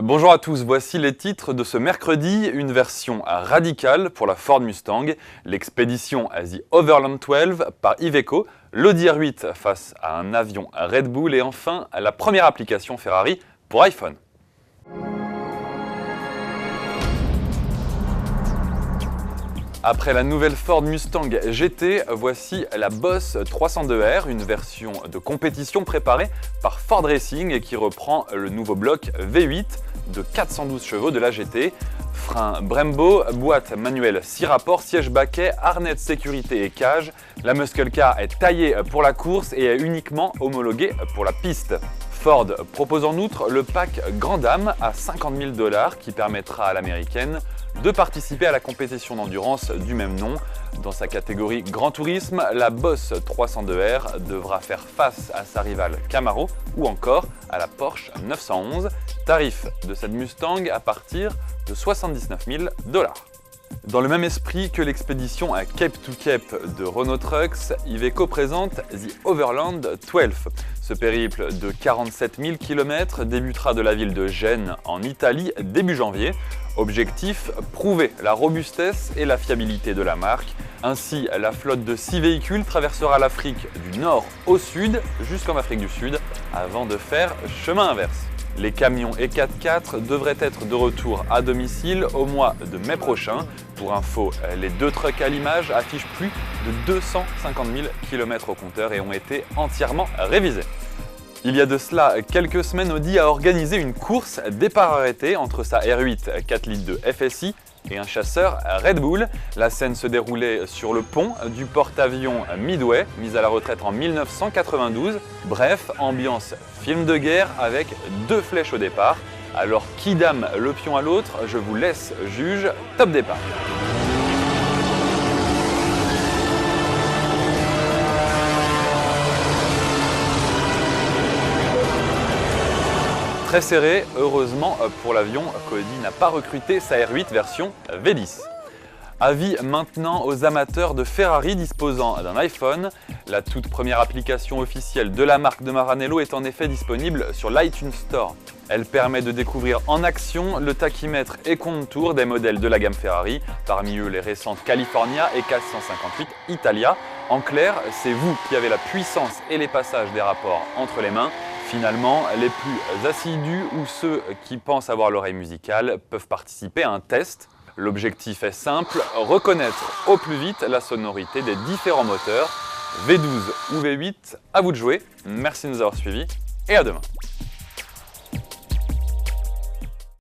Bonjour à tous, voici les titres de ce mercredi, une version radicale pour la Ford Mustang, l'expédition The Overland 12 par Iveco, l'Audi R8 face à un avion Red Bull et enfin la première application Ferrari pour iPhone. Après la nouvelle Ford Mustang GT, voici la Boss 302R, une version de compétition préparée par Ford Racing et qui reprend le nouveau bloc V8 de 412 chevaux de la GT. Frein Brembo, boîte manuelle 6 rapports, siège baquet, harnais de sécurité et cage. La muscle car est taillée pour la course et est uniquement homologuée pour la piste. Ford propose en outre le pack Grand Dame à 50 000 $ qui permettra à l'américaine de participer à la compétition d'endurance du même nom. Dans sa catégorie Grand Tourisme, la Boss 302R devra faire face à sa rivale Camaro ou encore à la Porsche 911. Tarif de cette Mustang à partir de 79 000 $. Dans le même esprit que l'expédition à Cape to Cape de Renault Trucks, Iveco présente The Overland 12. Ce périple de 47 000 km débutera de la ville de Gênes en Italie début janvier. Objectif, prouver la robustesse et la fiabilité de la marque. Ainsi, la flotte de 6 véhicules traversera l'Afrique du nord au sud jusqu'en Afrique du Sud avant de faire chemin inverse. Les camions et 4x4 devraient être de retour à domicile au mois de mai prochain. Pour info, les deux trucks à l'image affichent plus de 250 000 km au compteur et ont été entièrement révisés. Il y a de cela quelques semaines, Audi a organisé une course départ arrêté entre sa R8 4 litres de FSI et un chasseur Red Bull. La scène se déroulait sur le pont du porte-avions Midway, mis à la retraite en 1992. Bref, ambiance film de guerre avec deux flèches au départ. Alors qui dame le pion à l'autre, je vous laisse juge, top départ. Très serré, heureusement pour l'avion, Audi n'a pas recruté sa R8 version V10. Avis maintenant aux amateurs de Ferrari disposant d'un iPhone. La toute première application officielle de la marque de Maranello est en effet disponible sur l'iTunes Store. Elle permet de découvrir en action le tachymètre et compte-tours des modèles de la gamme Ferrari, parmi eux les récentes California et 458 Italia. En clair, c'est vous qui avez la puissance et les passages des rapports entre les mains. Finalement, les plus assidus ou ceux qui pensent avoir l'oreille musicale peuvent participer à un test. L'objectif est simple, reconnaître au plus vite la sonorité des différents moteurs. V12 ou V8, à vous de jouer. Merci de nous avoir suivis et à demain.